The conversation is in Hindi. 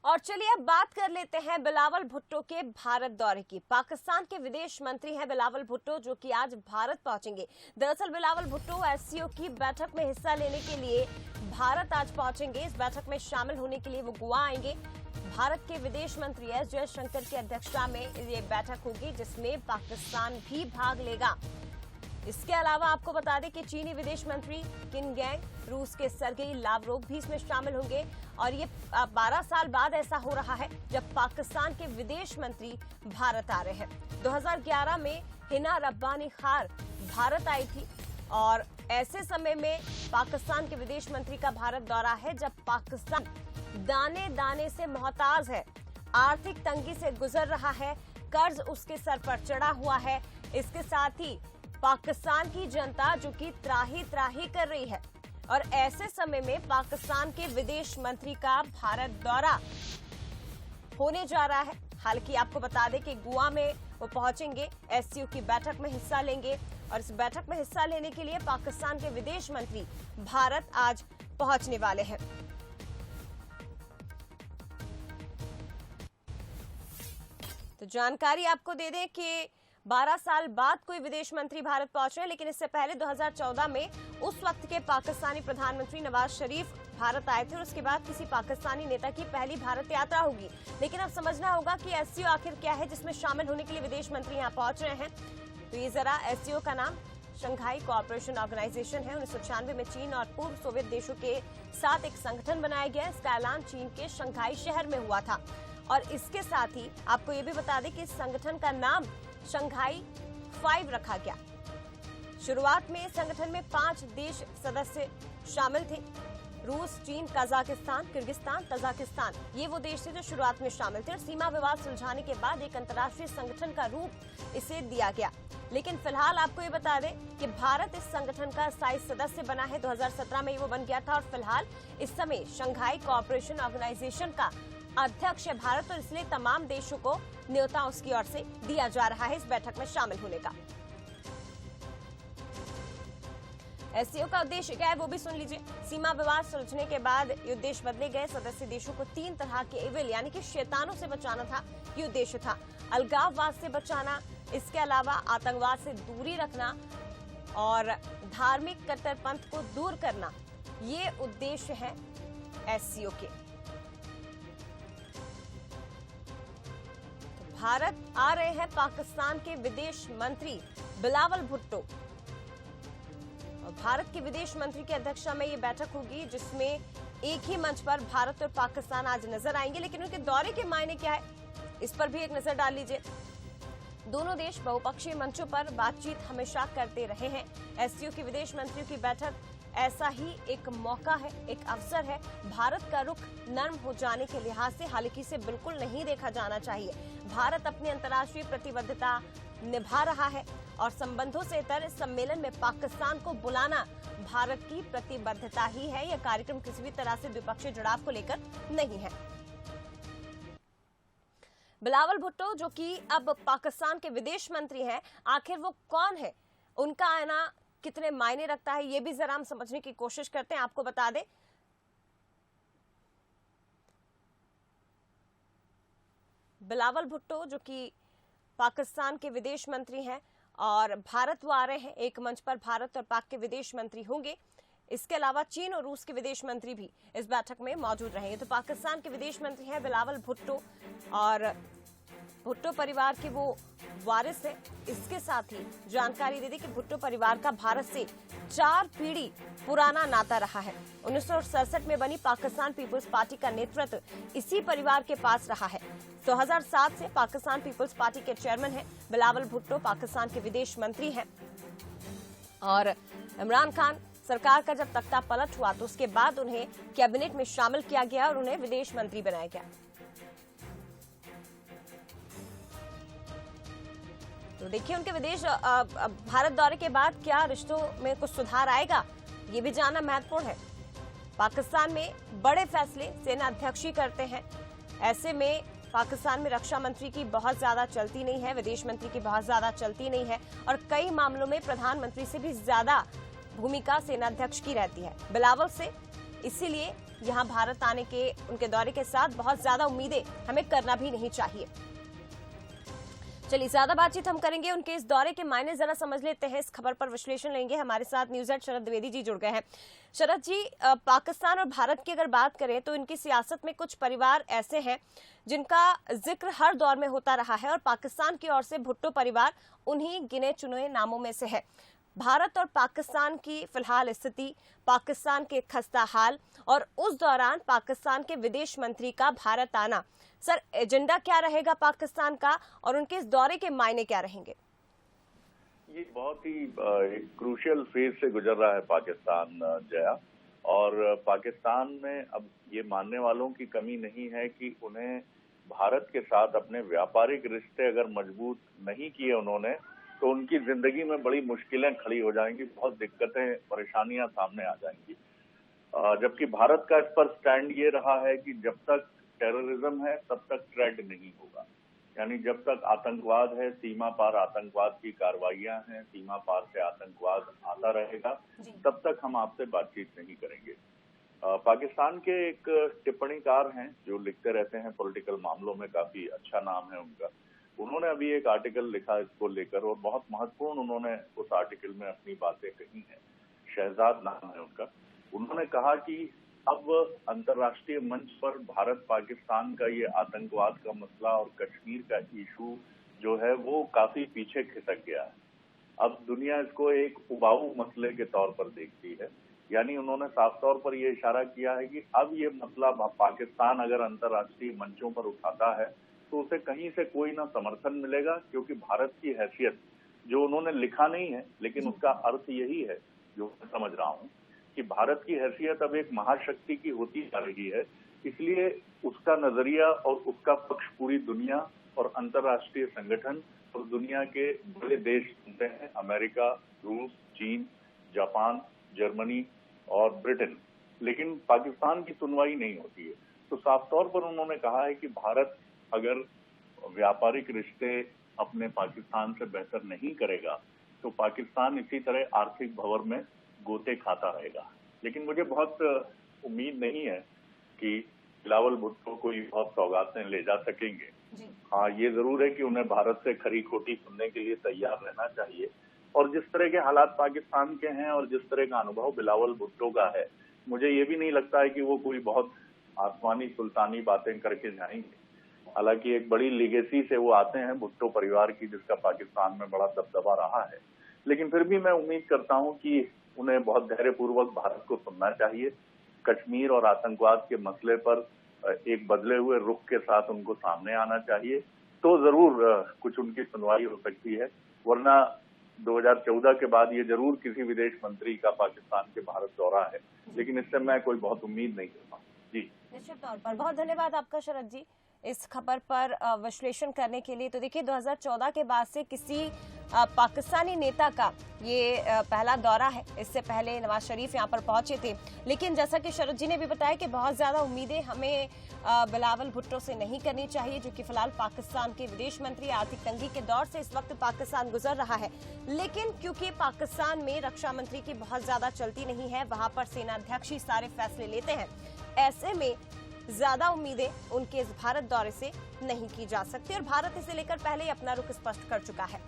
और चलिए अब बात कर लेते हैं बिलावल भुट्टो के भारत दौरे की। पाकिस्तान के विदेश मंत्री हैं बिलावल भुट्टो, जो कि आज भारत पहुंचेंगे। दरअसल बिलावल भुट्टो एससीओ की बैठक में हिस्सा लेने के लिए भारत आज पहुंचेंगे। इस बैठक में शामिल होने के लिए वो गोवा आएंगे। भारत के विदेश मंत्री एस जयशंकर की अध्यक्षता में ये बैठक होगी, जिसमें पाकिस्तान भी भाग लेगा। इसके अलावा आपको बता दें कि चीनी विदेश मंत्री किन गैंग, रूस के सर्गेई लावरोव भी इसमें शामिल होंगे। और ये 12 साल बाद ऐसा हो रहा है जब पाकिस्तान के विदेश मंत्री भारत आ रहे हैं। 2011 में हिना रब्बानी खार भारत आई थी और ऐसे समय में पाकिस्तान के विदेश मंत्री का भारत दौरा है जब पाकिस्तान दाने दाने से मोहताज है, आर्थिक तंगी से गुजर रहा है, कर्ज उसके सर पर चढ़ा हुआ है। इसके साथ ही पाकिस्तान की जनता जो कि त्राही त्राही कर रही है और ऐसे समय में पाकिस्तान के विदेश मंत्री का भारत दौरा होने जा रहा है। हालांकि आपको बता दें कि गोवा में वो पहुंचेंगे, एससीओ की बैठक में हिस्सा लेंगे और इस बैठक में हिस्सा लेने के लिए पाकिस्तान के विदेश मंत्री भारत आज पहुंचने वाले हैं। तो जानकारी आपको दे दें कि 12 साल बाद कोई विदेश मंत्री भारत पहुंच रहे हैं, लेकिन इससे पहले 2014 में उस वक्त के पाकिस्तानी प्रधानमंत्री नवाज शरीफ भारत आए थे और उसके बाद किसी पाकिस्तानी नेता की पहली भारत यात्रा होगी। लेकिन अब समझना होगा कि एससीओ आखिर क्या है जिसमें शामिल होने के लिए विदेश मंत्री यहाँ पहुंच रहे हैं। तो ये जरा एससीओ का नाम शंघाई कोऑपरेशन ऑर्गेनाइजेशन है। 1996 में चीन और पूर्व सोवियत देशों के साथ एक संगठन बनाया गया। इसका ऐलान चीन के शंघाई शहर में हुआ था और इसके साथ ही आपको ये भी बता दें कि इस संगठन का नाम शंघाई 5 रखा गया। शुरुआत में इस संगठन में 5 देश सदस्य शामिल थे, रूस, चीन, कजाकिस्तान, किर्गिस्तान, तजाकिस्तान। ये वो देश थे जो शुरुआत में शामिल थे और सीमा विवाद सुलझाने के बाद एक अंतर्राष्ट्रीय संगठन का रूप इसे दिया गया। लेकिन फिलहाल आपको ये बता दें कि भारत इस संगठन का स्थायी सदस्य बना है। 2017 में वो बन गया था और फिलहाल इस समय शंघाई कोऑपरेशन ऑर्गेनाइजेशन का अध्यक्ष है भारत और इसलिए तमाम देशों को न्योता उसकी ओर से दिया जा रहा है इस बैठक में शामिल होने का। एससीओ का उद्देश्य क्या है वो भी सुन लीजिए। सीमा विवाद सुलझने के बाद ये उद्देश्य बदले गए। सदस्य देशों को 3 तरह के इविल यानी कि शैतानों से बचाना था, ये उद्देश्य था। अलगाववाद से बचाना, इसके अलावा आतंकवाद से दूरी रखना और धार्मिक कट्टरपंथ को दूर करना, ये उद्देश्य है एससीओ के। भारत आ रहे हैं पाकिस्तान के विदेश मंत्री बिलावल भुट्टो और भारत के विदेश मंत्री की अध्यक्षता में ये बैठक होगी, जिसमें एक ही मंच पर भारत और पाकिस्तान आज नजर आएंगे। लेकिन उनके दौरे के मायने क्या है, इस पर भी एक नजर डाल लीजिए। दोनों देश बहुपक्षीय मंचों पर बातचीत हमेशा करते रहे हैं। एससीओ के विदेश मंत्रियों की बैठक ऐसा ही एक मौका है, एक अवसर है। भारत का रुख नर्म हो जाने के लिहाज से हालांकि इसे बिल्कुल नहीं देखा जाना चाहिए। भारत अपनी अंतर्राष्ट्रीय प्रतिबद्धता निभा रहा है और संबंधों से इतर इस सम्मेलन में पाकिस्तान को बुलाना भारत की प्रतिबद्धता ही है। यह कार्यक्रम किसी भी तरह से द्विपक्षीय जुड़ाव को लेकर नहीं है। बिलावल भुट्टो जो कि अब पाकिस्तान के विदेश मंत्री हैं, आखिर वो कौन है, उनका आना कितने मायने रखता है, ये भी जरा हम समझने की कोशिश करते हैं। आपको बता दें बिलावल भुट्टो जो कि पाकिस्तान के विदेश मंत्री हैं और भारत वो आ रहे हैं। एक मंच पर भारत और पाक के विदेश मंत्री होंगे। इसके अलावा चीन और रूस के विदेश मंत्री भी इस बैठक में मौजूद रहेंगे। तो पाकिस्तान के विदेश मंत्री हैं बिलावल भुट्टो और भुट्टो परिवार के वो वारिस है। इसके साथ ही जानकारी दे दी कि भुट्टो परिवार का भारत से 4 पीढ़ी पुराना नाता रहा है। 1967 में बनी पाकिस्तान पीपुल्स पार्टी का नेतृत्व इसी परिवार के पास रहा है। 2007 से पाकिस्तान पीपुल्स पार्टी के चेयरमैन हैं बिलावल भुट्टो, पाकिस्तान के विदेश मंत्री हैं। और इमरान खान सरकार का जब तख्ता पलट हुआ तो उसके बाद उन्हें कैबिनेट में शामिल किया गया और उन्हें विदेश मंत्री बनाया गया। तो देखिए उनके विदेश भारत दौरे के बाद क्या रिश्तों में कुछ सुधार आएगा, ये भी जानना महत्वपूर्ण है। पाकिस्तान में बड़े फैसले सेना अध्यक्ष ही करते हैं। ऐसे में पाकिस्तान में रक्षा मंत्री की बहुत ज्यादा चलती नहीं है, विदेश मंत्री की बहुत ज्यादा चलती नहीं है और कई मामलों में प्रधानमंत्री से भी ज्यादा भूमिका सेनाध्यक्ष की रहती है। बिलावल से इसीलिए यहाँ भारत आने के उनके दौरे के साथ बहुत ज्यादा उम्मीदें हमें करना भी नहीं चाहिए। चलिए, ज्यादा बातचीत हम करेंगे उनके इस दौरे के मायने जरा समझ लेते हैं, इस खबर पर विश्लेषण लेंगे। हमारे साथ न्यूज़ हेड शरद द्विवेदी जी जुड़ गए हैं। शरद जी, पाकिस्तान और भारत की अगर बात करें तो इनकी सियासत में कुछ परिवार ऐसे हैं जिनका जिक्र हर दौर में होता रहा है और पाकिस्तान की ओर से भुट्टो परिवार उन्हीं गिने चुने नामों में से है। भारत और पाकिस्तान की फिलहाल स्थिति, पाकिस्तान के खस्ता हाल और उस दौरान पाकिस्तान के विदेश मंत्री का भारत आना, सर एजेंडा क्या रहेगा पाकिस्तान का और उनके इस दौरे के मायने क्या रहेंगे? ये बहुत ही एक क्रूशियल फेज से गुजर रहा है पाकिस्तान, जया। और पाकिस्तान में अब ये मानने वालों की कमी नहीं है कि उन्हें भारत के साथ अपने व्यापारिक रिश्ते अगर मजबूत नहीं किए उन्होंने, तो उनकी जिंदगी में बड़ी मुश्किलें खड़ी हो जाएंगी, बहुत दिक्कतें परेशानियां सामने आ जाएंगी। जबकि भारत का इस पर स्टैंड ये रहा है कि जब तक टेररिज्म है तब तक ट्रेड नहीं होगा, यानी जब तक आतंकवाद है, सीमा पार आतंकवाद की कार्रवाइयां हैं, सीमा पार से आतंकवाद आता रहेगा, तब तक हम आपसे बातचीत नहीं करेंगे। पाकिस्तान के एक टिप्पणीकार हैं जो लिखते रहते हैं पॉलिटिकल मामलों में, काफी अच्छा नाम है उनका। उन्होंने अभी एक आर्टिकल लिखा इसको लेकर और बहुत महत्वपूर्ण उन्होंने उस आर्टिकल में अपनी बातें कही हैं। शहजाद नाम है उनका। उन्होंने कहा कि अब अंतर्राष्ट्रीय मंच पर भारत पाकिस्तान का ये आतंकवाद का मसला और कश्मीर का इशू जो है वो काफी पीछे खिसक गया है। अब दुनिया इसको एक उबाऊ मसले के तौर पर देखती है, यानी उन्होंने साफ तौर पर ये इशारा किया है कि अब ये मसला पाकिस्तान अगर अंतर्राष्ट्रीय मंचों पर उठाता है तो उसे कहीं से कोई ना समर्थन मिलेगा, क्योंकि भारत की हैसियत, जो उन्होंने लिखा नहीं है लेकिन उसका अर्थ यही है जो मैं समझ रहा हूँ, कि भारत की हैसियत अब एक महाशक्ति की होती जा रही है। इसलिए उसका नजरिया और उसका पक्ष पूरी दुनिया और अंतर्राष्ट्रीय संगठन और दुनिया के बड़े देश सुनते हैं, अमेरिका, रूस, चीन, जापान, जर्मनी और ब्रिटेन। लेकिन पाकिस्तान की सुनवाई नहीं होती है। तो साफ तौर पर उन्होंने कहा है कि भारत अगर व्यापारिक रिश्ते अपने पाकिस्तान से बेहतर नहीं करेगा तो पाकिस्तान इसी तरह आर्थिक भंवर में गोते खाता रहेगा। लेकिन मुझे बहुत उम्मीद नहीं है कि बिलावल भुट्टो कोई बहुत सौगातें ले जा सकेंगे। हाँ, ये जरूर है कि उन्हें भारत से खरी खोटी सुनने के लिए तैयार रहना चाहिए। और जिस तरह के हालात पाकिस्तान के हैं और जिस तरह का अनुभव बिलावल भुट्टो का है, मुझे ये भी नहीं लगता है कि वो कोई बहुत आसमानी सुल्तानी बातें करके जाएंगे। हालांकि एक बड़ी लीगेसी से वो आते हैं भुट्टो परिवार की, जिसका पाकिस्तान में बड़ा दबदबा रहा है। लेकिन फिर भी मैं उम्मीद करता हूं कि उन्हें बहुत धैर्यपूर्वक भारत को सुनना चाहिए। कश्मीर और आतंकवाद के मसले पर एक बदले हुए रुख के साथ उनको सामने आना चाहिए, तो जरूर कुछ उनकी सुनवाई हो सकती है। वरना 2014 के बाद ये जरूर किसी विदेश मंत्री का पाकिस्तान के भारत दौरा है, लेकिन इससे मैं कोई बहुत उम्मीद नहीं करता। जी, निश्चित तौर पर बहुत धन्यवाद आपका शरद जी इस खबर पर विश्लेषण करने के लिए। तो देखिए, 2014 के बाद से किसी पाकिस्तानी नेता का ये पहला दौरा है। इससे पहले नवाज शरीफ यहाँ पर पहुंचे थे, लेकिन जैसा कि शरद जी ने भी बताया कि बहुत ज्यादा उम्मीदें हमें बिलावल भुट्टो से नहीं करनी चाहिए, जो कि फिलहाल पाकिस्तान के विदेश मंत्री। आर्थिक तंगी के दौर से इस वक्त पाकिस्तान गुजर रहा है, लेकिन क्योंकि पाकिस्तान में रक्षा मंत्री की बहुत ज्यादा चलती नहीं है, वहां पर सेनाध्यक्ष ही सारे फैसले लेते हैं। ऐसे में ज्यादा उम्मीदें उनके इस भारत दौरे से नहीं की जा सकती और भारत इसे लेकर पहले ही अपना रुख स्पष्ट कर चुका है।